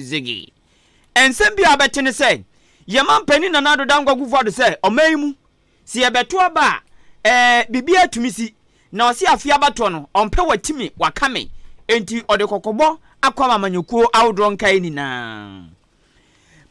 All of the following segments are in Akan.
ziggy. And send be a better say, Yaman penny another down go for the say, or maimu. See a better bar, bibia to missy. Now see a fiabatono on power timmy, wakame, enti or the cocobo, aquama manuko outdrawn kaini na.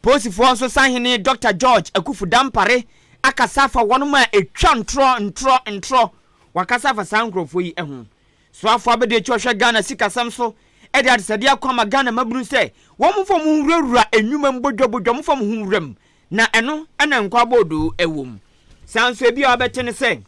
Posi for also signing Dr. George Akufu Dampare, Akasafa one man a tro, Wakasafa sound for ye ehun. So after the church Ghana Sika Samso, Eddie Sadia Kwama Ghana Mabru say, one from Hura a human bojo from Humrem, na eno, and unquabodu a womb. Sounds be a better say.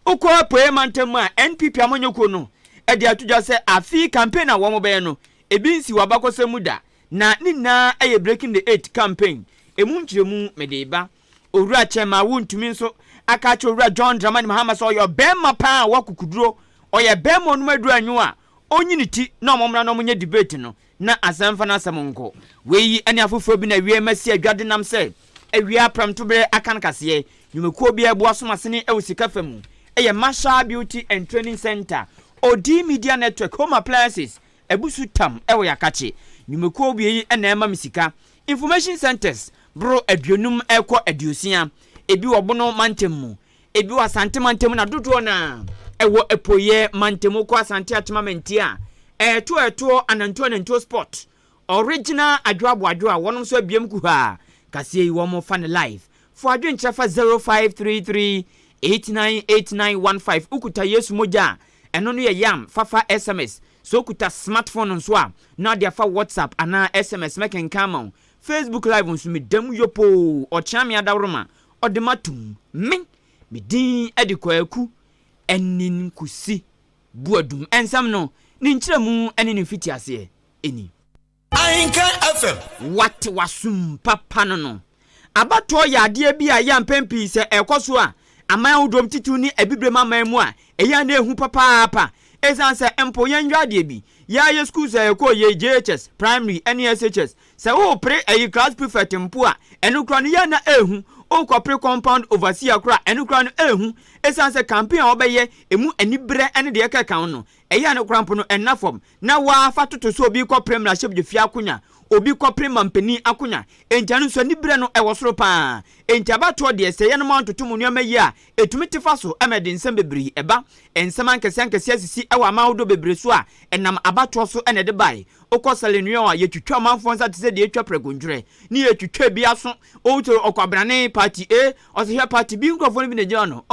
Oko poemantema NPP amonyoko no e dia to just say afi campaign a wo be no e bi nsi wabako semuda na nina e breaking the 8 campaign e mu nchiremu medeba owura chema wontumi nso aka cha owura John Dramani Mahama so yo bema pa wakukuduro oye bema no madu anwo a onyini ti na omomra no munye debate no na asamfa na asamonko weyi ane afoforo bi na wie masi adwade nam se awia pramto bre akan kase nyumekuo bi ebo asomasene e wosika famu Eye Masha Beauty and Training Center Odi Media Network Home Appliances Ebusu Tam Ewe Yakachi Nyumekuo bi ena ema misika Information Centers Bro Edionum Eko Ediosia Ebi wabono mantemu Ebi wa sante mantemu na dudu na Ewo epoye mantemu kwa sante atima mentia Eto anantuo sport Original adwa Wanum so ebiem kuha Kasiye iwomo fan live For adwen chafa 0533 898915 ukuta Yesu moja eno no ye yam fafa SMS so ukuta smartphone nso a na dia fa WhatsApp ana SMS making come Facebook live nso me dam yopo o chame adawroma odematum me din edikwaku enin kusi buadum ensam no ni nkyeremu ene ni fiti ase eni Ahenkan FM what wasum papa no abato ya ade bi a yam pempi se ekoso a aman udom titu ni ebibrema aman mu a eya na ehu papa esanse empo yenwade bi ya ye schools ko ye JHS primary NSHS se wo pre ayi class prefect mpo a enu kra no ya na ehu o corporate compound overseer kra enu kra no ehu esanse campaign obeye emu anibre ene de kan no eya no kra mpo no enafom na wa fatoto so obi corporate na shep de fia akunya obi corporate mampani akunya enjanu so anibre no ewosoro pa enjabato de ese ye no mantoto mu nneoma yi a etumi tifa so emede nsem bebri eba ensem ankese asisi ewa amawdo bebri so a enam abato so ene de bai okosalenua a yetwitwa manfo nsa tse de etwa pregondwere ni yetwitwa bi aso oto okwabrane party A osehia party B nkrofo bi na gya no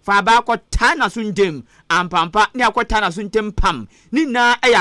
fa ba akota na so ndem ampampa ni akota na so ntem pam ni na eya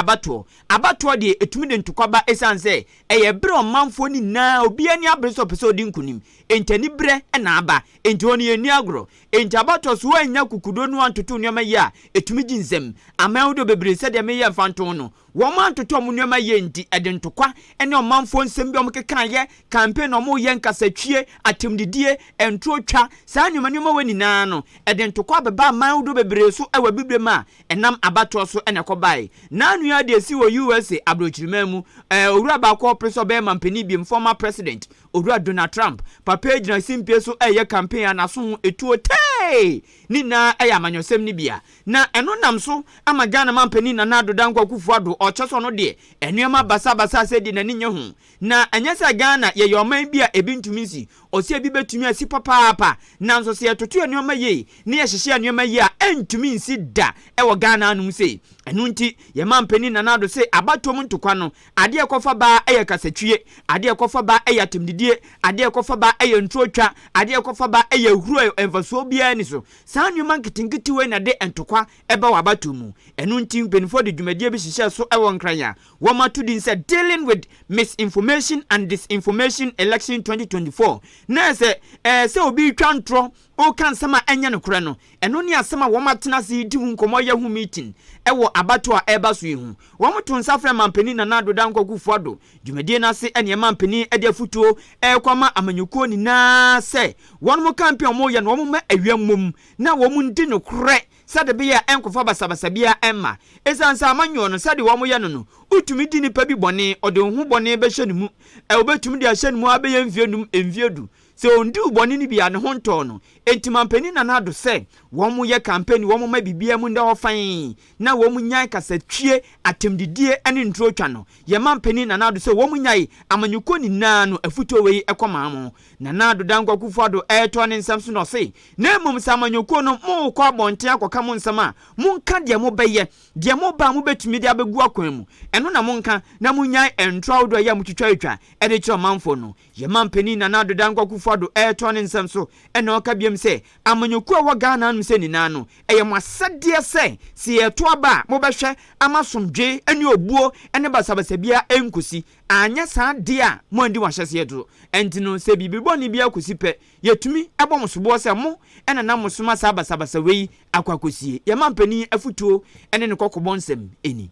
abato de etumi de ntokwaba esanse eye bre omanfo ni na obi ani abreso peso di nkunim entani bre na aba enti oni ani agro enti abato so anya kukudo no antoto nneoma yi a etumi ginsem amawdo bebre se de meye mfanto no wo man toto mu nneoma yi enti ede ntokwa ene omanfo nsem bi omkekan ye campaign omo ye nkasatwie atemdidie entotwa saa nneoma wani na no ede ntokwa beba amawdo bebre so ewa bibrema enam abato so ene kobai na anua de si wo USA abrochirimamu owura ba ko preso be mampani bi former president owura Donald Trump papa gina simpie so eye campaign anaso etuo tei ni na eye amanyosem ni bia na eno nam so ama Ghana mampani na na dodan kwakufu ado o cheso no de enuema basa se di na ninye hu na anyasa Ghana ye yoman bia ebintumi si osi ebi betumi asi papa na nso se etoto enuema ye ni ye hyehye enuema ye a entumi nsi da ewo Ghana anum se enu nti ye mampani na na do se abatom ntokwa no ade ekofa ba eye kasatwie ade ekofa ba eye atemdidie ade ekofa ba eye ntrotwa ade ekofa ba eye huru enfaso bia ni so saa nyuma nkitinkiti we na de entokwa eba wabatomu enu nti benfo de dwumadie bi hyehye so ewo nkranya wo matudi nse dealing with misinformation and disinformation election 2024 na se obi twantro o kan sama enya ne kure no eno ne asema wo matena se di hu nkomo ye hu meeting ewo abato a eba so ihu wo moto nsafre mampani na nado dan kwakufu ado dwumadie na se ene mampani ede futuo kwama amanyuko ni na se won mo campaign mo ye no mo ma awiamom na wo mu ndi no kure sade be ya enkofa basabasabia emma esansa amanyo no sade wo mo ye no utumi di nipa bi bone ode hu bone be hye ne mu obetumi di ahye ne mu abe ye mfie num emfiedu so ndu boni ni bia ne ho nto no enti mampani na na do se wo mo ye campaign wo mo ma bibia mu nda ofan na wo mo nyai kasatwie atemdidie ene ntro twa no ye mampani na na do se wo mo nyai amanyuko ni na no afuto we ekoma mo na na do dankwa kufuado eto ne nsam so no se na mum samanyuko no mo kwa bonte akoka mo nsam a mo nka de mo beye de mo ba mo betumi de abegu akwan mu eno na mo nka na mo nyai entro do ya mo twitwa etwa ede kiro manfo no ye mampani na na do dankwa kufuado eto ne nsam so eno oka biem se amanyuko a wagana no se ni na no eye masade se si eto aba mo behwe amasomdwe ene obuo ene basabasabia enkosi anya saa de a mo andi wahyese edo enti no se bibibo ni bia kosi pe yetumi abomsobo se mo ene na mosoma sabasabasa wei akwakosie ye mampani afutuo ene ne kokobonsem eni.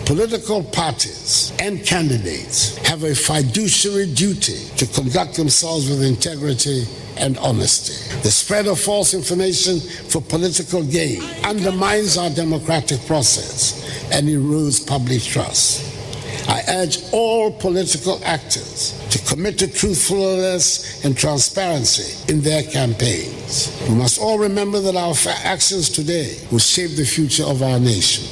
Political parties and candidates have a fiduciary duty to conduct themselves with integrity and honesty. The spread of false information for political gain undermines our democratic process and erodes public trust. I urge all political actors to commit to truthfulness and transparency in their campaigns. We must all remember that our actions today will shape the future of our nation.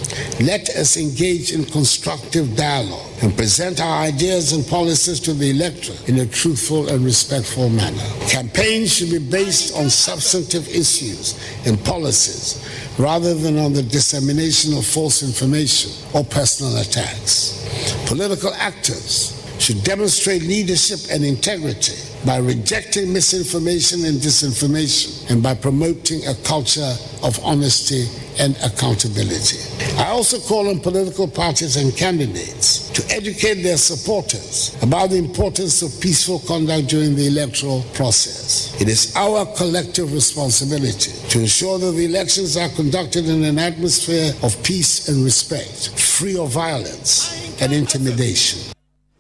Let us engage in constructive dialogue and present our ideas and policies to the electorate in a truthful and respectful manner. Campaigns should be based on substantive issues and policies rather than on the dissemination of false information or personal attacks. Political actors should demonstrate leadership and integrity by rejecting misinformation and disinformation and by promoting a culture of honesty and accountability. I also call on political parties and candidates to educate their supporters about the importance of peaceful conduct during the electoral process. It is our collective responsibility to ensure that the elections are conducted in an atmosphere of peace and respect, free of violence and intimidation.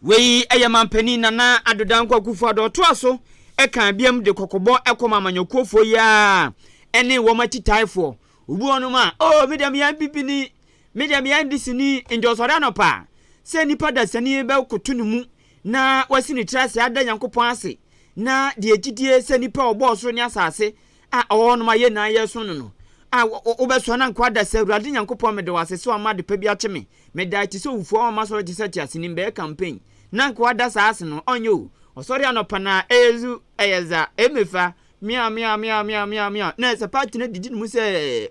Wei mampani nana adodankwa kufuado toaso eka biam de kokobo ekoma manyokofo ya ene womati taifo ubu onu ma mediam ya bibini mediam ya ndisini ndosore anopa se nipa da sani be kotunu mu na wasini trase ada yankopon ase na de egidie se nipa obo so ni asase onu ma ye na ye so no obeso na nkwa da se urade yankopon mede wase so amade pa bi ateme meda ti so ufu o ma so ti seti asini be campaign na nkwa da saase no onyo osori anopa na ezu eyeza emefa mia na se party na didi mu se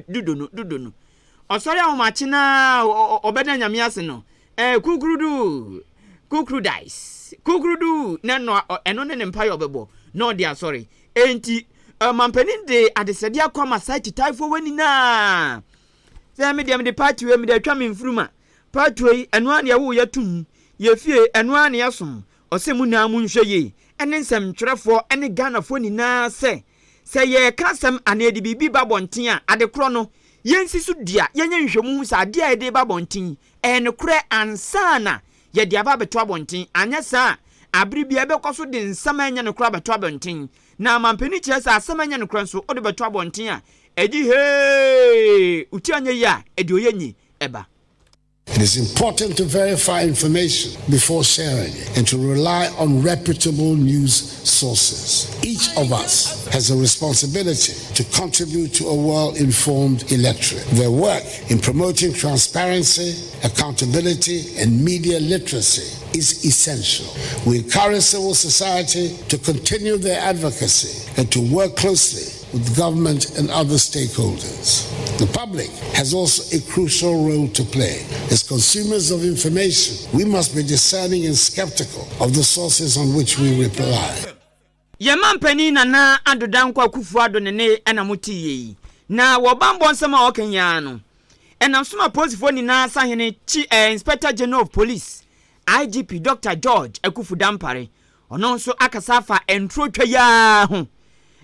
dudo no osori ahomachi na obeda nyame ase no kukrudu na no eno ne mpa yo bebo no dia sorry enti mampani de adesede akoma site taifo wani na se me de party we me de atwa me mfuruma party we eno an ye wo yatum ye fie eno an ye som osemu na mu nhwe ye ene nsem twerefo ene ganafo ni na se ye kasem anedi bibi babonten a ade kro no yensi su dia yenye nhwemu sa ade a ede babonten ene kre ansana ye dia ba beto abonten anya sa abri bia be koso de nsam anya ne kro beto abonten na mampani kire sa asam anya ne kro nso ode beto abonten a edi he uti anya ya edi oyenyi eba. It is important to verify information before sharing it and to rely on reputable news sources. Each of us has a responsibility to contribute to a well-informed electorate. Their work in promoting transparency, accountability, and media literacy is essential. We encourage civil society to continue their advocacy and to work closely with government and other stakeholders. The public has also a crucial role to play. As consumers of information, we must be discerning and skeptical of the sources on which we rely. Yemampani nana adodankwa kufuado nene enamuti ye. Na wabambo nsema okenya no. Enamsuma posifo ni na sahene Inspector General of Police IGP Dr. George Ekufudampare. Ono nso akasafa entro twa ya ho.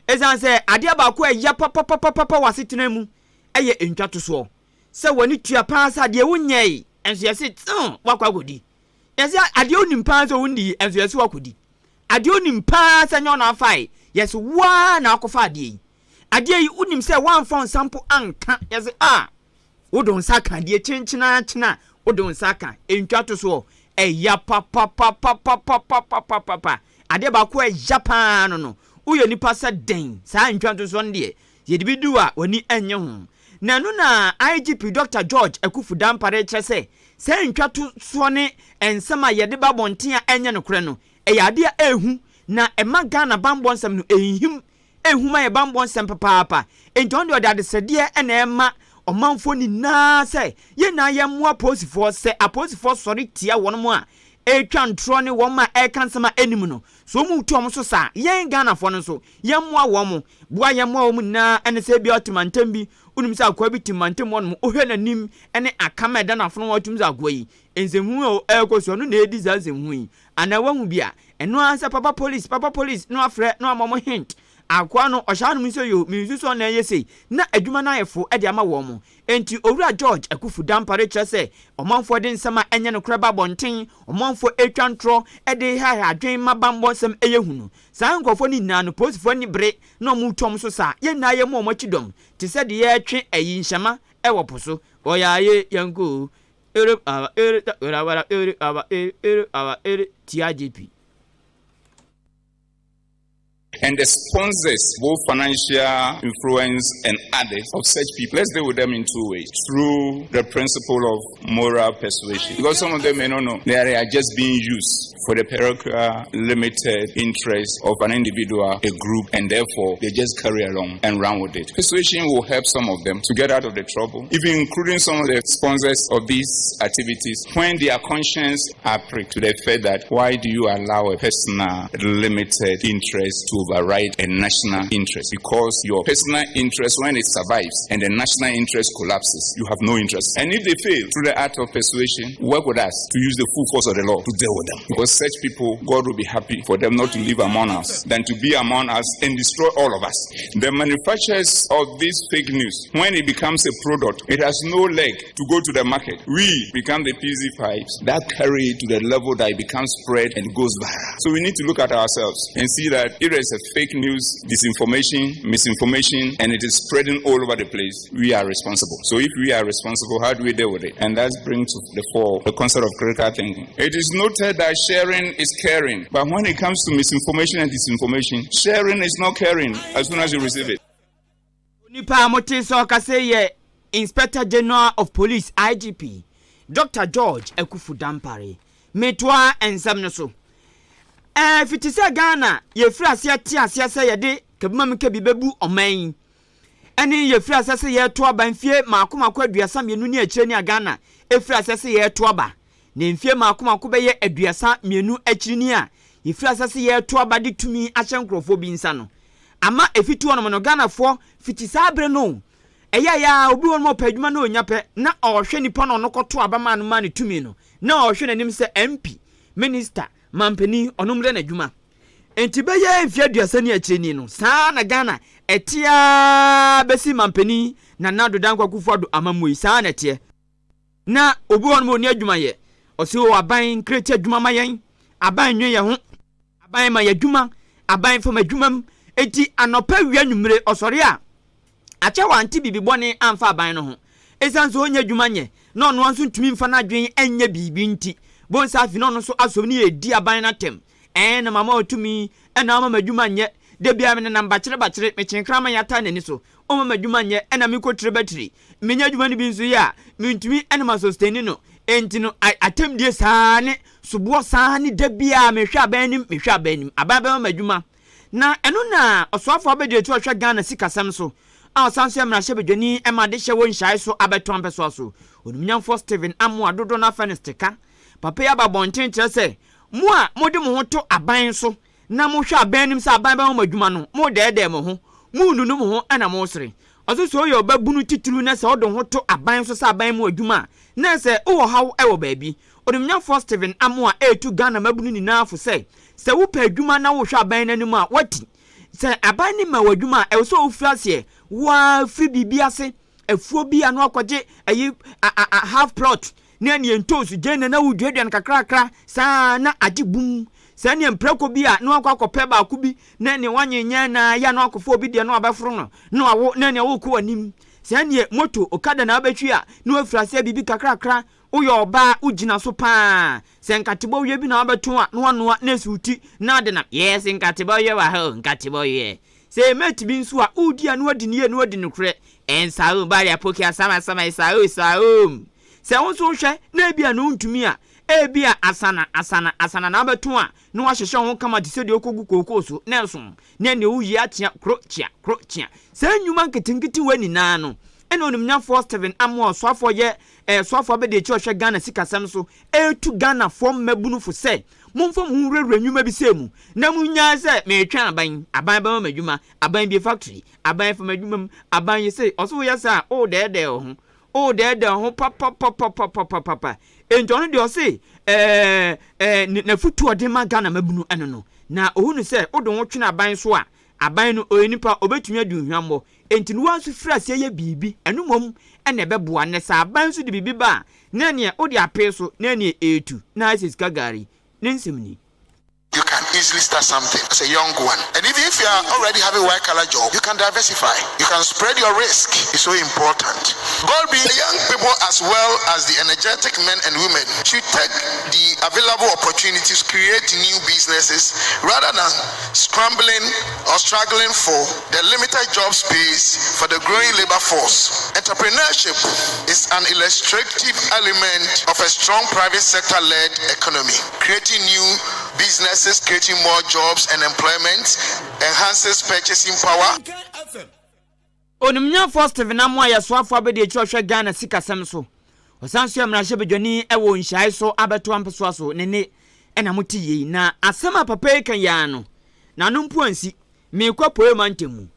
Ezanse adia ba ko ya papa wasetena mu eye entwato so se woni tua paasa de wonyei enso yesi wakwa godi yesi ade onim paasa wondi enso yesi wakodi ade onim paasa nyo na afai yesi wa na akofa ade yi unim se wan fon sample anka yesi wodon saka de chenchina wodon saka entwato so eya papa ade ba ko Japan no uye nipa sa den saa ntwanto so nde ye de bidu a wani enye ho na no na IGP Dr. George Akufu Dampare kyerɛ sɛ ntwato so ne ensema ye de ba bonten a enye no kore no ade a ehu na ema Ghana bambɔ nsɛm no ehim ehuma ye bambɔ nsɛm papaapa enti de ade sɛdeɛ ena ema ɔmanfo ni na sɛ ye na ye mo aposifo sɛ aposifo sɔre tia wɔn mo a etwa ntro ne wɔn ma ɛka nsɛm a enim no so mu tu ɔmo so sa yen Ghana fo no so ye mo awɔ mo boa ye mo wɔn na ene sɛ bi otimantem bi unim sɛ akwa bi timantem wɔn mo ohwɛ nanim ene akama ɛda na fo no wɔtum sɛ akwa yi ensɛmu o ɛkɔso no na edi za nsɛmu yi ana wahu bia eno ansa papa police no afrɛ no amamo hint akwa no ɔhya no nso yo minsuso na yesi na adwuma na yefo e de ama wo mo enti owura George Akufu Dampare kyerɛ sɛ ɔmanfo de nsɛm a enye no kraba bonten ɔmanfo etwa ntro e de ha adwen ma bambɔ nsɛm eye hunu saa nkɔfo ni na no posifo ni bre na ɔmo tom so sa ye na ye mo chidom te sɛ de ye twe ayi nhyɛma e wɔ poso ɔyaaye yanko TIGP. And the sponsors, both financial influence and others of such people, let's deal with them in two ways. Through the principle of moral persuasion. Because some of them may not know, they are just being used for the parochial limited interest of an individual, a group, and therefore they just carry along and run with it. Persuasion will help some of them to get out of the trouble, even including some of the sponsors of these activities, when their conscience are pricked to the fact that why do you allow a personal limited interest to override a national interest? Because your personal interest, when it survives and the national interest collapses, you have no interest. And if they fail through the art of persuasion, work with us to use the full force of the law to deal with them. Because such people, God will be happy for them not to live among us than to be among us and destroy all of us. The manufacturers of this fake news, when it becomes a product, it has no leg to go to the market. We become the PZ pipes that carry it to the level that it becomes spread and goes viral. So we need to look at ourselves and see that if there is a fake news, disinformation, misinformation, and it is spreading all over the place, we are responsible. So if we are responsible, how do we deal with it? And that brings to the fore the concept of critical thinking. It is noted that sharing is caring, but when it comes to misinformation and disinformation, sharing is not caring as soon as you receive it. Nipa mote so kase ye Inspector General of Police IGP Dr. George Akufu Dampare metwa ensam no so fitise Ghana ye frɛ ase ate ase sɛ ye de kabima meka bi bebu oman ene ye frɛ ase sɛ ye to aba mfie maakomako aduasa mienu ni akyire ni Ghana e frɛ ase sɛ ye to aba ne mfie maakomako be ye aduasa mienu akyire ni a ye frɛ ase sɛ ye to aba de tumi ahyɛ nkrofo bi nsa no ama efitu ono no Ghana fo fitise abre no ya obi won mo padwuma na onyapɛ na ɔhwɛ nipa no no kɔto abama no ma ne tumi no na ɔhwɛ nanim sɛ MP minister mampani onomre na dwuma enti be ye mfie aduasa ni akyire ni no saa na Ghana etia besi mampani na nado dankwa kufodo amamoi saa na tie na obi won mo ni adwuma ye ɔse o aban kreti adwuma mayen aban nwe ye ho aban ma ye adwuma aban fam adwumam enti anopa wi anwumre ɔsɔre a ache wanti bibi bone amfa aban no ho esanso onya adwuma nye na ono anso ntumi mfa na adwen anya bibi nti bonsa afi no so asom ni edi aban na tem na mama otumi na mama adwuma nye de bia me na mbakire bakire me kyenkrama yata nani so o mama adwuma nye na me kotire battery menya adwuma ni bi nso ya me ntumi na ma sustain no enti no atem die saa ne subo saa ne da bia me hwa aban nim aban mama adwuma na eno na osoafo abedie tu ahwa Ghana sikasam so sanso amra shebedwani ema de hye won hyai so abeto ampeso so onumnyamfo Steven Amo adodo na fanestika papa ya babonten kire se mo a mode mo ho to aban so na mo hwe aban nim se aban ba mo adwuma no mo de mo ho mo nunu mo ho ana mo sere oso yo babunu tituru na se odo ho to aban so se aban mo adwuma na se wo hawo e wo baabi onumnyamfo Steven Amo a etu Ghana mabunu ni na afo se wo pa adwuma na wo hwe aban nanim a wati se aban ni ma wadwuma e so ofrase wa free bibiase afuo bia no akwaje ayi half plot na ne entosu gene na wuduaduan kakrakra saa na agibum saa ne mprako bia no akwakope ba akubi na ne wanyenya na ya no akofo obi de no abeforo no na wawo na ne wo ko anim saa ne moto okada na abetwi a na wafrase bibi kakrakra uyo ba ujina so pa se nkatebo wie bi na abeto a no anoa na suti na de na yes nkatebo ye wa ho nkatebo ye se meti bi nso a udi anu adi ne anu adi nokre ensa o ba ya poki asama sa o se wonso hwe na bia no ntumi a ebia asana na abeto a no ahyehyɛ ho kama de se de okogu kokoso na nso na ne uyi atia krochia se nyuma nketinketi wani na no eno onimnya for Steven Amo swafo ye swafo be de chi ohwe Ghana sikasam so etu Ghana fom mabunu fo se momfo mu rewre nyuma bi se mu na munya se metwa aban ba madwuma aban bi factory aban fa madwuma aban ye se oso ye sa o de ho papa enjono de o se na futu ode ma Ghana mabunu eno no na ohunu se odo ho twena aban so a aban no oyenipa obetumi adu hwambo enti no wanso fra se ye bibi enu mom ene beboa ne sa aban so de bibi ba na ne odi apeso na ne etu na asiska gari nensemni. You can easily start something as a young one. And even if you are already having a white-collar job, you can diversify. You can spread your risk. It's so important. God be the young people as well as the energetic men and women should take the available opportunities, create new businesses rather than scrambling or struggling for the limited job space for the growing labor force. Entrepreneurship is an illustrative element of a strong private sector-led economy, creating new businesses, creating more jobs and employment, enhances purchasing power. Onimnya for Steven Amo ya swafo abede chwohwe Ghana sikasem so. Osanso amrahye bedwani ewo nhyae so abeto ampeso so nene ena mutiye na asema papa kan ya no. Na no mpu ansi mekwa poemantemu.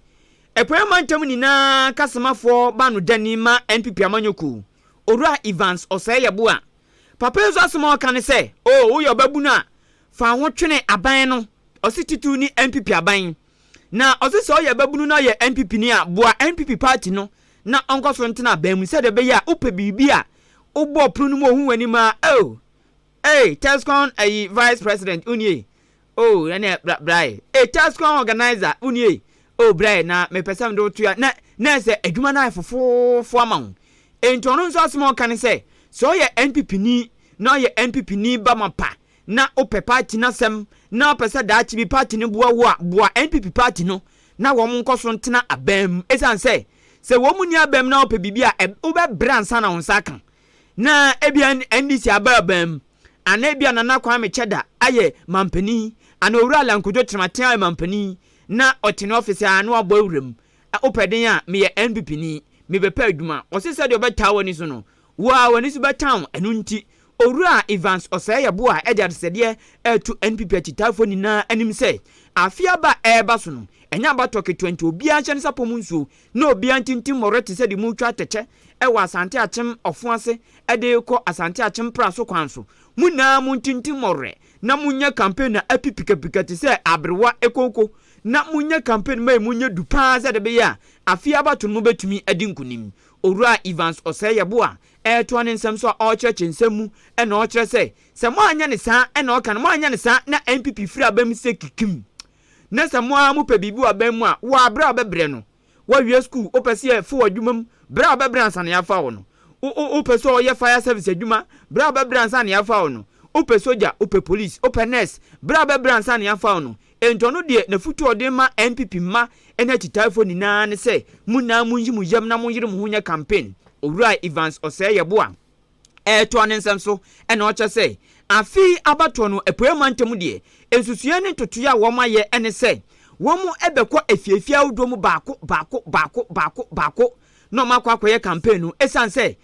Poemantemu ni na kasemafo banu dani ma NPP amanyoku. Owura Evans Osayebo a. Papa ezo asema kan se, "Oh, wo yo babu na fa ho twene aban no osititu ni NPP aban na osese oye babunu na ye NPP ni a boa NPP party no na onkoso ntena aban mu se de be ya upe bibi a ubo prunu mu ohun wani ma Tescon vice president unie na brai Tescon organizer unie brai na me pesam do to na se adwuma na fofofo amon entono nso asemo kan se so ye NPP ni na ye NPP ni ba mapa na ope party na sem na opese da chi bi party ni boa NPP party no na wo nkoso ntena abam esan se wo mu ni abam na ope bibia obe bransa na wonsa kan na ebia NDC abam ana ebia na kwa me cheda aye mampani ana owura lankojo trematen aye mampani na otene office anu abo awuram ope den a me ye NPP ni me bepa adwuma osese de obeta woni so no wa woni so beta enu nti Owura Evans Osayebo a ejarsede to NPP atitafo ni na anim se afia ba eba so no enya ba toke 20 obi anche nsapo mu nso na obi antintim morete se de mu twa teche ewa asante achem ofuase ede ko asante achem praso kwanso mu na mu tintim morre na munya campaign na apipika te se abrewa ekoko na munya campaign mai munya dupa se de be ya afia ba to no betumi adi nkunim Owura Evans Osayebo a to an nsem so a church nsemu e na o kire se mo anya ne sa e na o kan mo anya ne sa na NPP free abam se kikim na se mo a mo pe bibi abam mu a wo abra obebre no wo wie school o pese e fo adwumam bra obebre ansa na ya fa wo no o pese o ye fire service adwuma bra obebre ansa na ya fa wo no o pe soldier o pe police o pe nurse bra obebre ansa na ya fa wo no entono de na futu ode ma NPP ma ena titafo ni na ne se mu na mu nyi mu yam na mu yire mu hunya campaign Owura Evans Osayebo a to an nsem so e na o che se afi abato no epoemantem de ensusua ne totoya wo ma ye ene se wo mu ebekọ efiefia awdo mu baako no makwa akoye campaign no esan se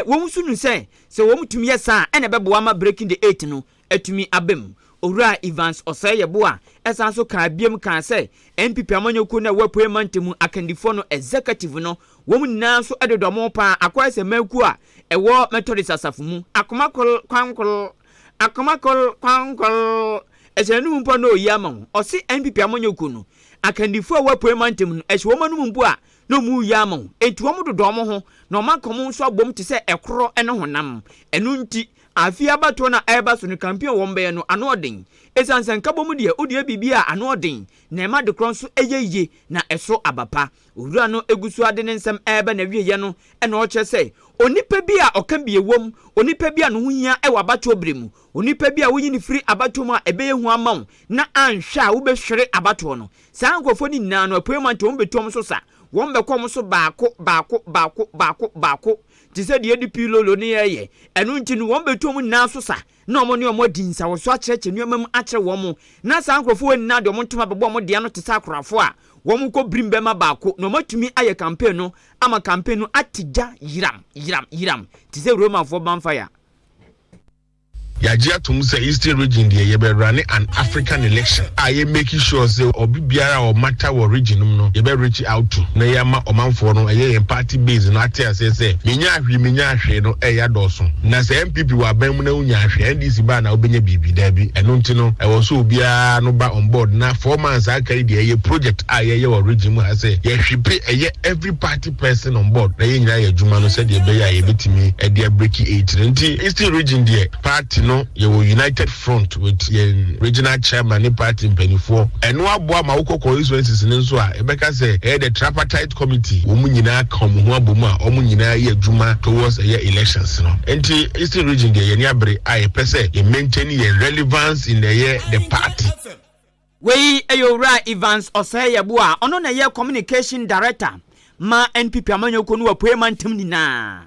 wo mu sunu se wo mu tumi yesa ene bebo ma breaking the 8 no atumi abem Owura Evans Osayebo a esan so ka biem kan se NPP amanyoku na wapoemantem akandifo no executive no wo mu na so edodomo pa akwa se maku a ewo Methodist asafo mu akomakol kwankol esenu mpo no yama o se NPP amanyoku no akandifo wapoemantem no ehwo manum mpo a no mu yama enti wo mu dodomo ho na o makom so abom te se ekoro ene honam enu nti afia bato na eba so no campaign wo mbe no ano odin esansan kabomu de odie bibia ano odin na ema de kron so eyeye na eso abapa owura no egusu ade ne nsem eba na wieye no ena o kye sei onipa bi a oka bi ewom onipa bi a no huhia e wa bato bremu onipa bi a woyi ni free abato mu a ebeye hu amawo na anhwa wo be hwere abato no saa nkofo ni na no appointment wo betom so sa wo be kom so baako ti se de pilolo ne yeye enu nti no wo betom na so sa na omo ne omo dinsa wo so akyereke nuoma mu akyere wo mo na saa nkofo woni na de omo ntoma bebo omo de ano te sa akorafo a wo mo ko brimbe ma baako no matumi aye campaign no ama campaign no atija yiram ti se Roma for bonfire Yajia to say Eastern region there you be running an African election. I making sure say obi biara or matter or region no you be reach out to na yama omanfo no eye party base no ate say menya hwe no eya doso na say MPP wa ban mu na unya hwe NDC ba na obenya bibi da bi eno nti no e wo so biara no ba on board na 4 months akari de eye project aye or region mu ase ye hwepe eye every party person on board na ye nyira ye djuma no say de be ya ye betimi e de break 8 nti Eastern region there party no you united front with the regional chairman in party penifo and no aboa ma wokọ constituencies nso a ebeka say the tripartite committee wo munyina kan ho abomu a omu nyina ye adwuma towards elections no enti Eastern region there ye ni abre a pese ye maintain your relevance in the party we ayora Evans Osayebua ono na ye communication director ma NPP amanyoko no appointment ni na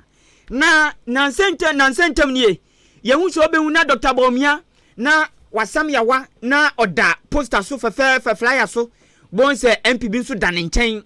sentem ni yehu so be hu na Dr. Bomia na wasam yawa na oda poster so fefe flyer so bon se MPB so dan nchen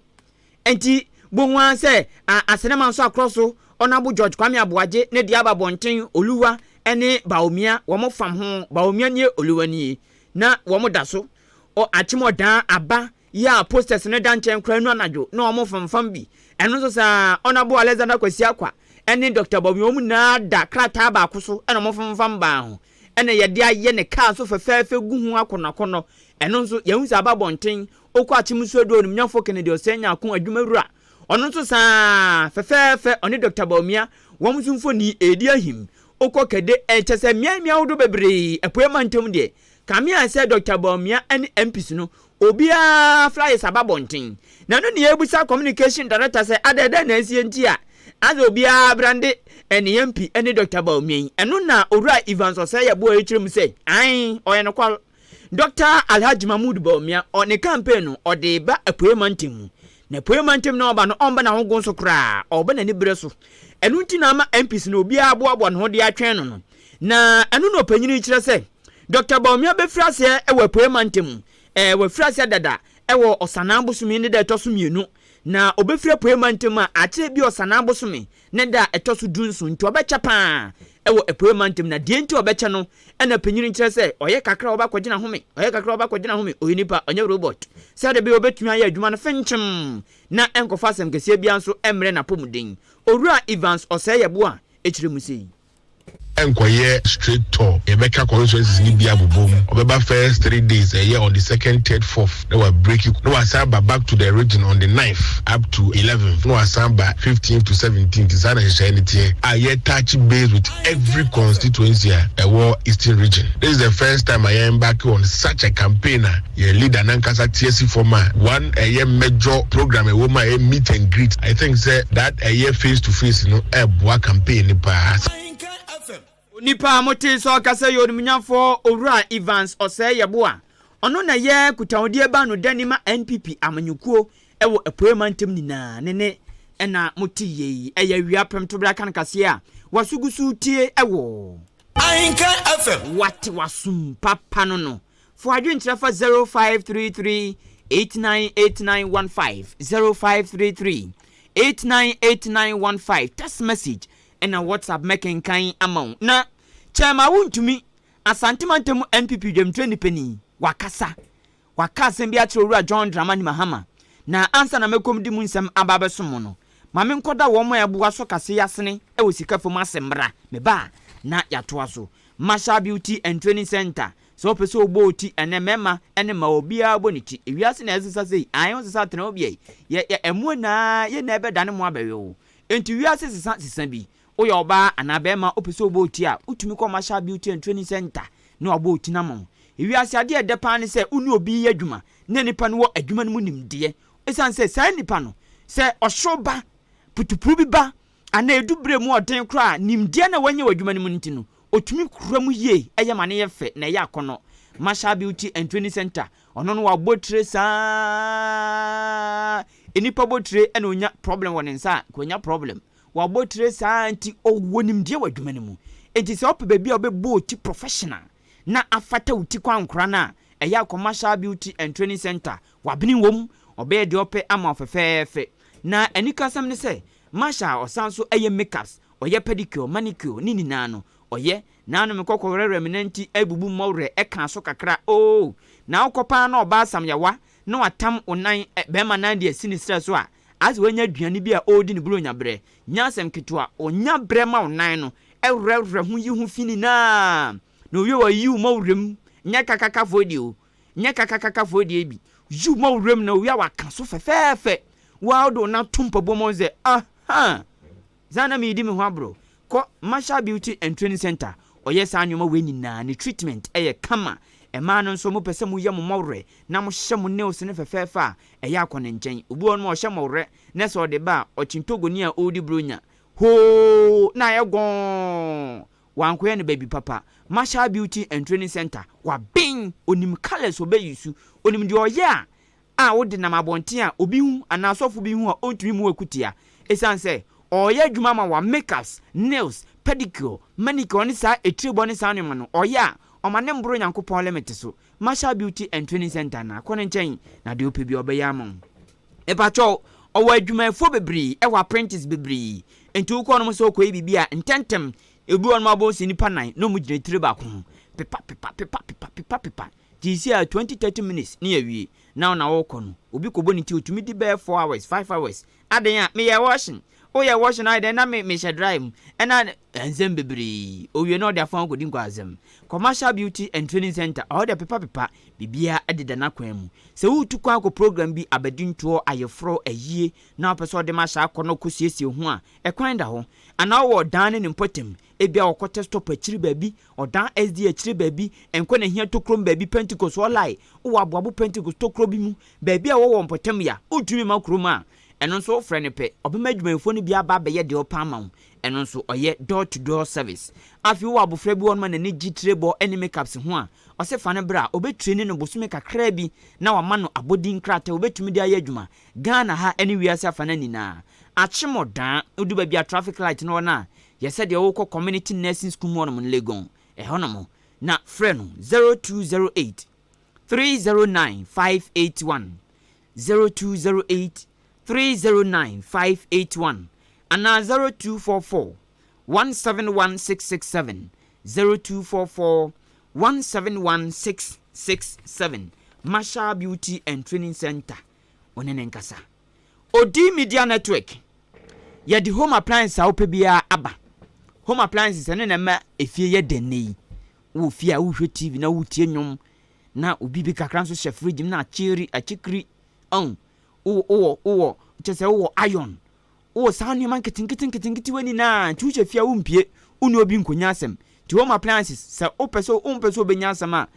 enti bonwa se asenema so across so Honorable George Kwame Abuaje ne dia babonten Oluwa ene Baomia wo mo fam ho Baomia ne Oluwa ni na wo mo da so o achimodan aba ya posters ne dan nchen kra nu anajo na wo mo fam bi eno so sa Honorable Alexander Kwasi Akwa ene Dr. Bobby omu na da krata ba kuso ene mo fam ba ho ene ye de aye ne car so fefefe gu hu akonakono eno nso ye hu sa ba bonten okọ achimuso do onum nyafo Kennedy Osenya akon adwumawura ono nso sa fefefe oni Dr. Bobby wo mu sunfo ni edi ahim okọ kede chese miamia wodo bebre appointment de kamia se Dr. Bobby ene MPs no obia flyers aba bonten na no ne ebusa communication director se adede na asienti a azo bia brande ene MP ene Dr. Baumien eno na owura Evans Osayebua echirim say ai oye no kwal Dr. Alhaji Mahmoud Baumia on the campaign no ode ba appointment mu na appointment na oba no omba na hogon so kra oba na ni breso eno nti na ma MPs no bia aboabo no de atwen no na eno no panyini kire say Dr. Baumia be frase e wa appointment mu we frase dada e wo osanambo sumi ne da etoso mienu na obefire appointment ma ache bi osana bosome ne da etoso dunso nti obecha pa ewo appointment na die nti obecha no ena panyini kire se oye kakra oba kwagina home oyinipa onye robot se de bi obetumi aye adwuma no fenchem na enkofa asem kese bia nso emre na pomuden owura Evans Osayebua echirimusi enkoye straight tour Ebeka constituencies ni bia bobom obeba first 3 days a year on the second third fourth they were breaking no asamba back to the region on the 9th up to 11th no asamba 15th to 17th sana insanity a year touch base with every constituency a Eastern region. This is the first time I am back on such a campaign your leader nankasa TSC former one a year major program a woman a meet and greet I think say that a year face to face no a boa campaign ni pass nipa moti so kasa yonumunyafo owura Evans Osayebua ono na ye kutawodie ba no danima NPP amanyukuo ewo appointment nina nene ena moti ye eya wiapem to bra kan kase a wasugusu tie ewo Ahenkan FM wati wasum papa no fo adwenkyerɛ fa 0533 898915 0533 898915 text message ena WhatsApp making kan amount na chema wuntumi asantemantemu MPP dwemtwe peni wakasa bi atro John Dramani Mahama na ansa na mekom di mu nsem ababesom no mame nkoda wo mo yabuwa so kase yasene e wo sikafo masembra me ba na yatoa so Masha Beauty and Training Center so peso oboti ene mema ene ma obia boniti ewiase na esesa sei ayon sesa tena obi ye emu na ye na ebe dane mo abeyo enti wiase sesa bi Oya oba anabema opese oboti a utumi commercial beauty and training center na oboti na mo. Ewi asiade e depa ne se uni obi ye adwuma na nipa no wo adwuma no mu nimde. Esan se sai nipa no se oshoba putupuru bi ba ana edubre mu oden kra nimde na wanye wadwuma no mu ntino otumi kura mu ye eye mane ye fe na ye akono. Masha Beauty and Training Center ono no wabotre sa enipa botre ena onya problem won nsa ko onya problem wabotre sa anti owonimde wadwuma no mu enti se op baabi obebo ti professional na afata uti kwankora na eya Commercial Beauty and Training Center wabini wom obe de ope ama ofefefe na enikasam ne se Masha osanso eye makeups oye pedicure manicure nini nano oye nanu mekoko reminenti ebubu mawre eka so kakra oh na okopa na oba asam yawa na watam onan bema nan de sinistre so a as wenya duane bi a odi ne buro nyabre nyasem ketoa onya brema onan no ewrewre hu yi hu fini na owie wa yi mawrem nya kakaka vodio nya kakaka vodio bi yu mawrem na owie wa kan so fefefe wa do na tumpa bomonze aha zana mi di me ho abro ko Masha Beauty and Training Center oye sa anyoma we nyina ne treatment eye kama ema no nso mo pese mo ye mo mawre na mo hye mo nails ne fefefa eye akone nchen obi on mo hye mawre na so de ba ochintogoni a odi bronya ho na ye gon wankoye ne baby papa Masha Beauty and Training Center wa bin onim colors obeyisu onim de oye a wo de na mabonte a obi hu anasofo bi hu a ontumi mu akutia esanse oye dwuma ma wa makeups nails pedicure manicure ni sa etribo ni sa anema no oya omane mbro nyankopon limit so Masha Beauty and Training Center na kone nchen na de opebi obeya amon epacho owa adwumayfo bebri e wa apprentice bebri enti uko no so ko bibia ntentem ebi on mabo sinipa nan no mu gire tire ba ko pepa GC 20-30 minutes ni awie na wo kono obi ko boni ti otumi di be 4 hours 5 hours aden a me ye washing oh yeah washing I then na me she drive and enzem bebri owie no de afan ko din kwa azem Commercial Beauty and Training Center all the pepa bibia ededa na kwan mu se wutu kwa ko program bi abadinto ayefro ayie na opeso de masha akono kosiesie ho a ekwan da ho ana wo dan ne mpotem ebia okote stop akiri baby odan SD akiri baby enko na hia tokrom baby Pentecost olai wo aboabo Pentecost tokro bi mu baby a wo mpotem ya utumi makrom a eno nso frene pe obema dwumayfo ne bia ba be ye de opa ma eno nso oye door to door service afi wo abofra bi won ma na ne gitrebo ene makeups ho a ose fa ne bra obetreni no bosume kakra bi na wa ma no abodin krata obetumi de aye dwuma Ghana ha ene wiase afa na nina achimodan odu ba bia traffic light no na yese de wo community nursing school mo no Legon hono na freno 0208 309 581 0208 309 581 and 0244 171667 0244 171667 Masha Beauty and Training Center onene nkasa Odi Media Network ya di home appliance opebia aba home appliances ene na ma efie ye denei wo fie a wo hwe TV na wo tie nwom na obi bi kakra so chef fridge na achikri o chese wo iron o sanu man kitin wani na tuche fia wo mpie uni obi nkonya asem ti home appliances se opeso obenya asem a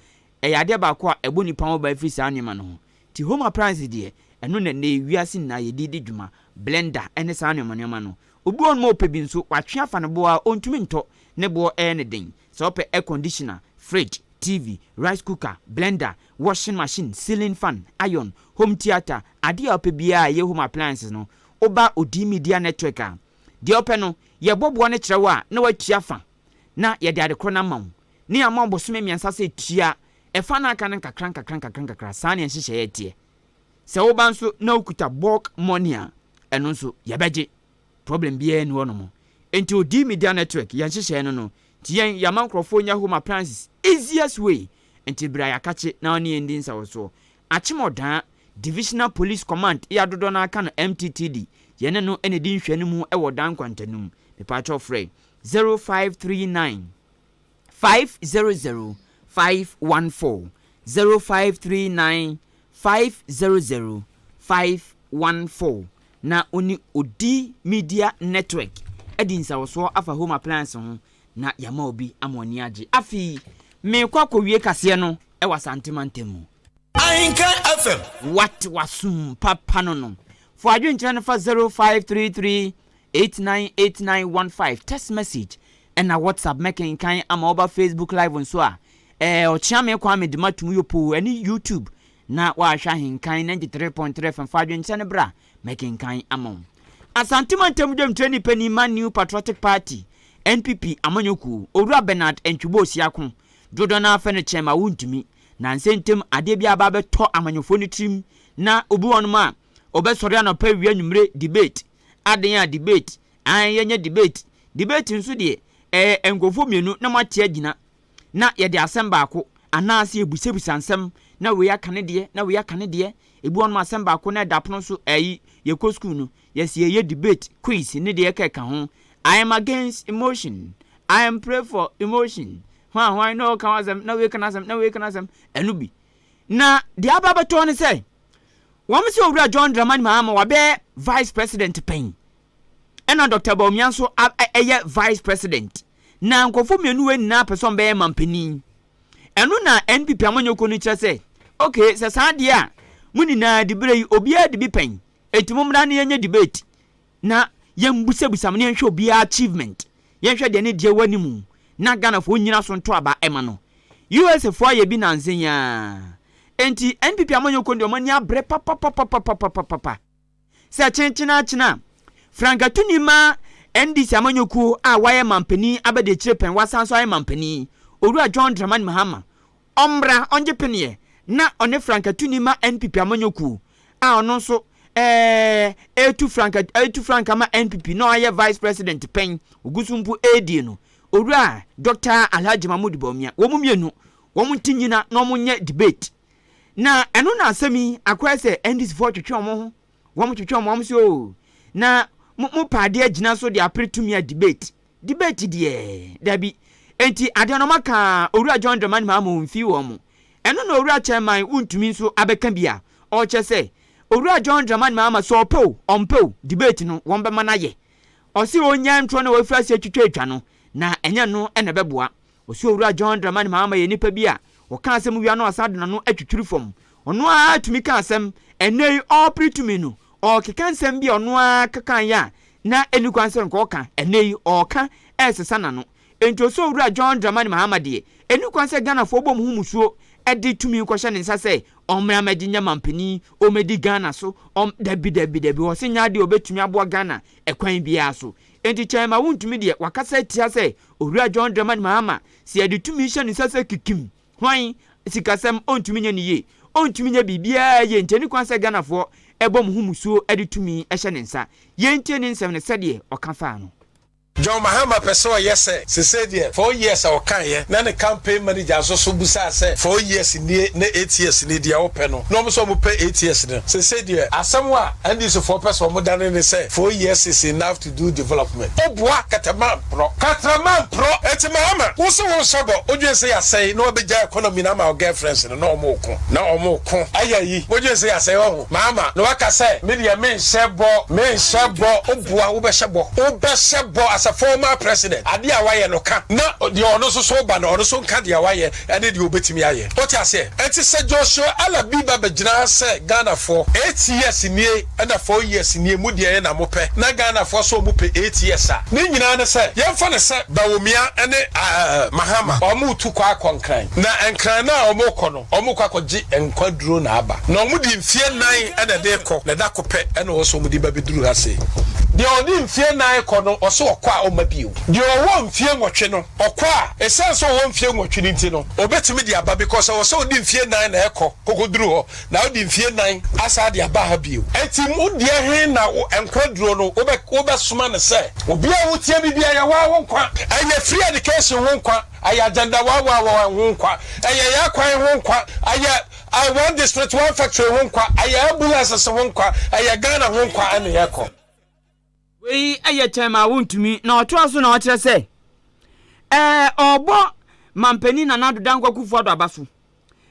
yade ba ko a ebo nipa wo ba free sanu man no ti home appliances de eno na wiase na yedi dwuma blender ene sanu man no obi on mo opebi nso watwe afa ne bo a ontumi nto ne bo ne den se ope air conditioner fridge TV, rice cooker, blender, washing machine, ceiling fan, iron, home theater, adi opebia ye home appliances no. Oba Odi Media Network a. Di ope no, ye bobo ne kyerɛwa na watua fa. Na ye de ade krona ma wo. Ni ama bosume miansa se tua. E fa na aka ne kakran sa ne nhyehyɛ ye tie. Se oba nso na okuta bulk money a, eno nso ye beje. Problem bia ni wono mo. Enti Odi Media Network ye nhyehyɛ no no. Tien yaman krofo nya home appliances easiest way enti bra yakache na oni endin sa so achimodan divisional police command ya dodo na aka no MTTD yene no ene din hwanu mu e wodan kwantanum me patcho frey 0539 500 514 0539 500 514 na oni Odi Media Network edinsa woso afa home appliance ho na yama obi amoni age afi me kwakọ wie kase no e wasantemantem Ahenkan FM what wasum papa no for adwenkyerɛ no fa 0533898915 text message and na WhatsApp making kan ama over Facebook live nso a ochia me kwa me de matum yopo ani YouTube na wa hwa Ahenkan 93.3 FM fa adwenkyerɛ no bra making kan ama asantemantem dem treni pani man new patriotic party NPP amanyoku owura Bernard Entwubo siako dodo na afa ne chema wuntumi na nsentem ade bia ba beto amanyofo ni trim na obi wonma obesori anopa wi anwumre debate aden a debate yenye debate nso de engofo mienu na matia gina na ye de asem baako anase ebusebusa nsem na we yakane de ebi wonma asem baako na dapono so ye ko school no yes ye debate quiz ni de keka ho I am against emotion. I am pray for emotion. Why no can no we can enubi. Na the ababa to ne say. Wọ́n se owura John Dramani Mahama wa be vice president pen. Ena Dr. Bawumia so eye vice president. Na nkofo mienu we na person be mampani. Enu na NPP amanyoko ni kire say. Okay, se sa de a muni na dibere yi obi a de bi pen. Etimumra na yenye debate. Na yembusebusa mne nhwe obi achievement yenhwe de ne de wanimu na Ghana fo nyina so nto aba ema no US fo ye bi na nzenya enti NPP amanyoko de omani abre papa se chenchina frankatuni ma NDC amanyoko a waye mampani abede kire pen wasanso aye mampani owura John Dramani Mahama omra onje penie na one frankatuni ma NPP amanyoko a ono so A2 franka ma NPP no aye vice president pen ogusumpu AD no owura Dr. Alhaji Mahmoud Bawumia wo mumienu wo muntinyina no munye debate na eno na asemi akwa se NDC for twetwe omo ho wo mutwetwe omo so na mu pade agina so de apretumia debate die dabi enti ade no maka owura John Dramani Mahama mfi wo mo eno na owura chairman untumi so abeka bia o che se owura John Dramani Mahama so ompo debate no won be manaye osi onya ntro na wafrasi atwitwa atwa no na enye no ene beboa osi owura John Dramani Mahama ye nipa bia o kan asem wia no asade no atwitwiri fom ono a tumi kan asem enei opritumi no o kekan sem bia ono a kakan ya na enikwan sem ko kan enei o kan esesa na no enti osi owura John Dramani Mahama de enikwan se Ghana fo bom hu musuo edi tumi kwhye ne nsa se omra maginya mampani o medi Ghana so dabi o se nya de obetumi aboa Ghana ekwan bia so enti chema wuntumi de wakasa tia se owura John Dramani Mahama se edi tumi hye ne nsa se kikim hwan sikasem ontumi nya ne ye ontumi nya bibia ye nteni kwan se Ghana fo ebom hu musuo edi tumi hye ne nsa ye ntie ne nsem ne sede okafa no John Mahama person yes say there 4 years or kan ye na ne campaign manager so busa say 4 years ni na 8 years ni dia open no so mo pay 8 years no say there asamwa and this 4 person mo dan ne say 4 years is enough to do development obua kataman pro eti Mahama wo so wo sobo odwen say asay no obeja economy na ma girlfriends no omo ko ayayi odwen say asay oh Mahama no waka say media men shebo obua wo be shebo as a former president ade awaye no ka na de ono so ba na ono so nka de awaye ade de obetimi aye what you say enti se Joshua Alabiba begina se Ghana for 8 years ni and 4 years ni mu de na mo pe na Ghana for so mu pe 8 years a ni nyina ne se yemfa ne se Bawumia ene Mahama omu tu kwa konkran na enkran na omu kwa ji enkwaduro na aba na omu di mfie nan ene de ko na da ko pe ene wo so mu di babeduru ase de oni mfie nan ko no oso okwa o mabio de owo mfie nwotwe no okwa esense owo mfie nwotwe nti no obetimi de aba because oso odi mfie nan na ekọ kokoduru ho na odi mfie nan asa de aba ha bio enti mu de he na enkwaduro no obe soma ne se obi a wotie bibia ya wa wonkwa aye free education wonkwa aye agenda wa wonkwa aye ya kwan wonkwa aye I want district one factory wonkwa aye ambulance wonkwa aye Ghana wonkwa ane yekọ we aye chema wuntumi na oto so na o kire se obo mampani na nado dankwa kufu do abaso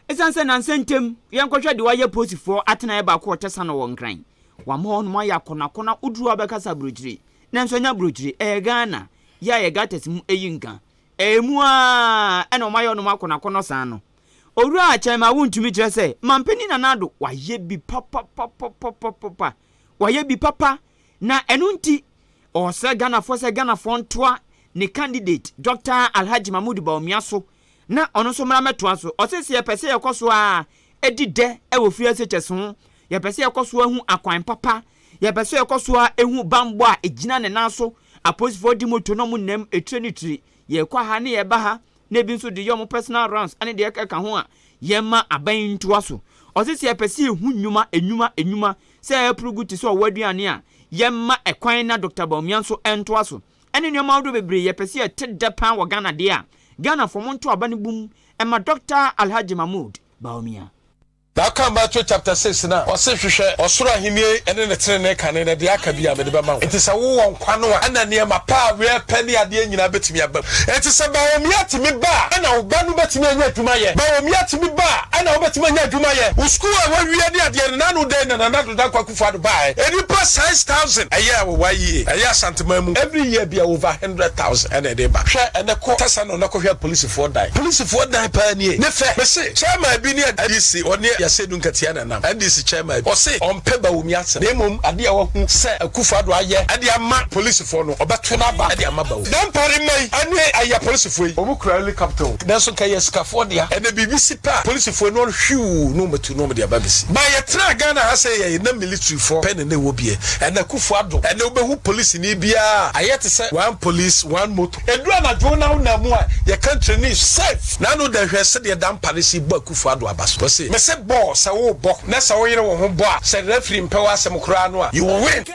esanse na nsentem yenkohwe de waye posifo atena e ba ko otesa no wonkran wa ma onu ma yakona uduru abekasa burujiri nanso nya brochiri Ghana ya ye gates mu eyinka emu a ena omayo no makona kono san no owura achema wontumi kire se mampeni nanado waye bi papa waye bi papa na enu nti o se Ghana fo ntoa ne candidate Dr. Alhaji Mahmoud Bawumia so na ono so mra metoa so o se ye pese yekoso a edide e wo fie secheso ye pese yekoso ahu akwan papa ye pese yekoso a ehu bambo a ejina ne naso aposifo di moto no mu nem etrenitri ye kwa ha ne ye ba ha na bi nso de yom personal rounds ane de ka ho a ye ma aban ntoa so o se ye pese ehu enwuma se e pruguti so waduane a ye ma ekwan na Dr. Bawumia so entoa so ene ne ma wodo bebre ye pese ye tedde pan wo Ghana de a Ghana for monto abani bum ema Dr. Alhaji Mahmoud Bawumia. Now come back to chapter 6 now. Ose hwehwe osoro ahimie ene ne trene kan ne de aka bia me de bema wo. It is a wo kwano a ana ne ma pa we pani ade nyina betimi abam. It is a Bawumia timi ba ana wo ba no betimi anya adwuma ye. Bawumia timi ba ana wo betimi anya adwuma ye. Wo school a wa wi ade ade na no den na na do da kwakufu ado ba. Eni pa 6000 aye wo wa yi. Aye asantema mu. Every year bia over 100,000 ene de ba. Hwe ene ko tasa no na ko hwe police for die. Police for die pa ni. Ne fe. Me se chairman bi ni adisi oni ya sedu nkatia na nam NDC chairman o se on pe Bawumia se na mom ade a wahu se akufado aye ade ama police for no obeto na ba ade ama bawo dan pare mai ane aya police for yi omu kura helicopter dan so ka yeska for dia ene BBC pa police for no hwiu no metu no de ababisi ba ye tra Ghana ha se ye na military for pen ne wo bie ene akufado ene obehu police ni bia aye te se one police one motor edu na jo na mu a ye country ni safe na no da hwese de dan pare si bo akufado abaso se me se boss wo bo na sa wo yire wo ho bo a se referee mpewa asem kura no a you will win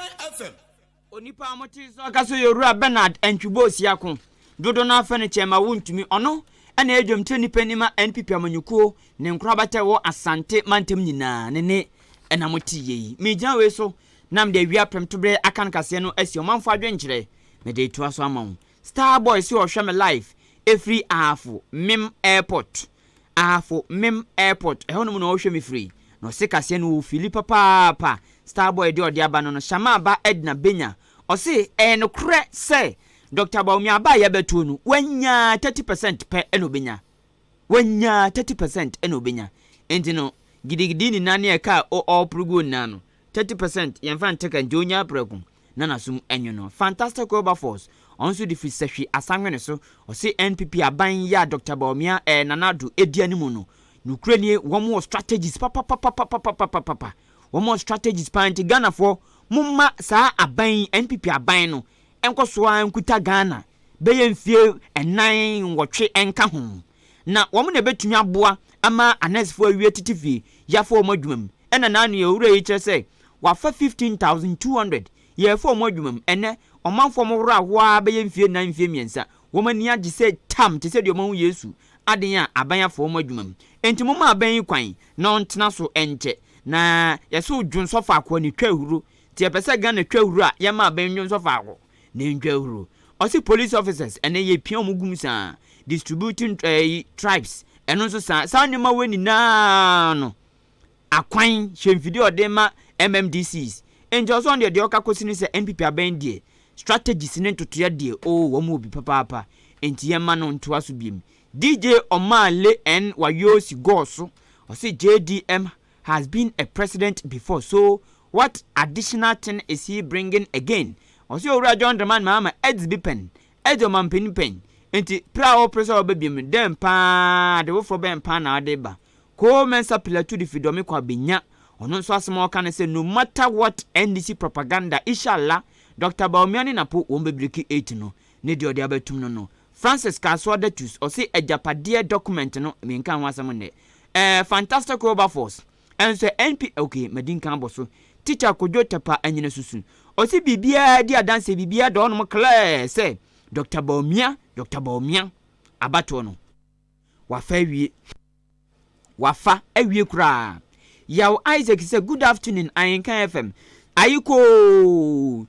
onipa amoti so akaso yorua Bernard Entwibo siako dodo na afane chema wontumi ono ana edwomte nipa nima NPP amanyukuo ne nkrabata wo asante mantem nyina ne enamoti yi mejia we so nam de wia premtobre akan kase no asi omanfo adwenkyere me de to aso amawo Star Boy si o hwe me live every afo mem airport ehono mu na wo hwe me free no se kase no Philippa papa Star Boy de odi aba no Shama ba Edna Benya o se no kre se Dr. Bawumia ba ya betu no wanya 30% pe eno benya wanya 30% eno benya enti no gidigidi ni nane e ka o prugo na no 30% yemfa nteka njonya prekum na nasum enyo no fantastic Wilberforce onso di fisahwi asanwene so o se NPP aban ya Dr. Bawumia nanado edianimu no nukrenie womo strategies papa womo strategies panti Ghana for mumma saa aban NPP aban no enkoso a nkuta Ghana beye mfie enan wotwe enka ho na womo na betumi aboa ama anesfo awie titifi yafo modwumam ena nanu ye wura yi kire se wafa 15200 ye fo modwumam ene omanfo mo wura ho beye mfie nan mfie miensa womani agi se tam te se de omanwu Yesu aden a abanyafo modwumam enti mumma aban kwan na ontena so enche na yeso dwunso fa akwa ni twahuru ti epese Ghana twahuru a ye ma aban dwunso fa akwa ne twahuru osi police officers ene ye pia omugum sa distributing tribes eno so sa ne ma weni na no akwan hwemfidi odema MMDCs enjo so on de okakosi ni se NPP aban die strategies ne ntotoya die wo mu obi papa enti ye ma no ntoa so biem DJ Omale N Wayosi Goso or say JDM has been a president before, so what additional thing is he bringing again? Or say Ora John the man mama Eds Bipen Edo man pen enti pra pressure baby dem pa de wo for ben pa na adeba ko mensa pilatu di fidomi kwa binya ono so asemo kan say no matter what NDC propaganda inshallah Dr. Bawumia ni napo wo bebriki 8 no ne de odi abetum no Francis Kaswadatus or say a Japade document no minka wasam ne fantastic Wilberforce and say NP okay medin kan boso teacher Kojo Tepa anyine susu or say bibia dia dance bibia don mo clear say Dr. Bawumia abato no wafa awie kura yaw Isaac say good afternoon Ahenkan FM ayiko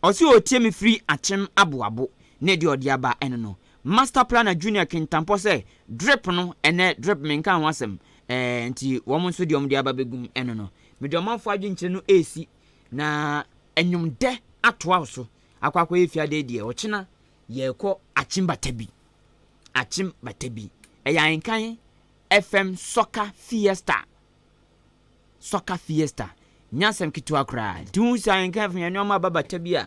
or say otie me free achem aboabo ne de odiaba eno no Master Planner Junior Kintampo say drip no ene drip menka wasem nti wo so de omdiaba begum eno no me de omanfo adwenche no AC na enwumde atoa so Akwakwa efia de ochina ye ko achimbatabi. Achimbatabi. Ahenkan FM Soccer Fiesta. Soccer Fiesta. Nyasem kitu akra. Tun sa Ahenkan FM nyoma babatabi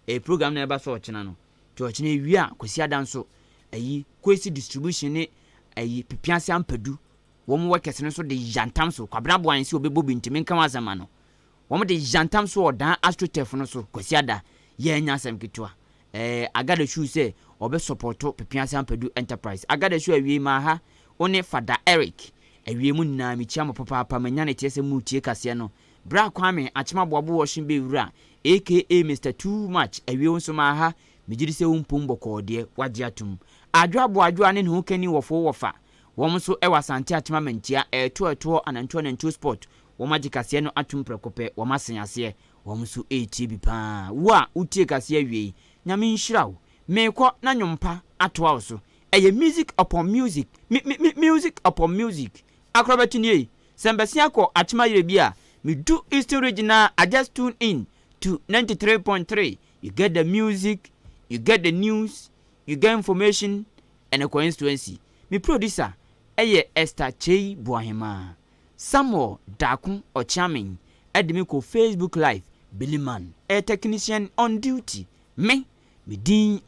a program na eba so ochina no. To ochina wi a kwasi adanso ayi kwesi distribution ne ayi pipianse ampadu. Wom workers no so de jantam so kwabra bo ansi obebo bintimi nkan azama no. Wom de jantam so odan astrotef no so kwasi ada ye nyasem kitu agada shoe say obe supporto pipianse ampadu enterprise. Agada shoe awie ma ha one Father Eric awie mu na mi chiamo papa manya ne tiese mu tie kase no. Bra kwame achima boabo washin be wura aka Mr Too Much awie nso ma ha mejiri se wumpum bokode wagye atum adwa ne hu kani wofo wofa wom so ewa sante achima mantia eto ananto sport wom agye kase no atum prekope wom asenyase wom so etie bi pa wa utie kase awie nyame nhirawo mekọ na nyompa atoa so eye music upon music music upon music akrobetini sembesi akọ achima yire bi a me do Eastern Regional. I just tune in to 93.3. You get the music, you get the news, you get information, and a constituency. Me producer, Esther Chei Boahima. Samuel Dakun or Charming, Edmiko Facebook Live, Billy Man, a technician on duty. Me Dean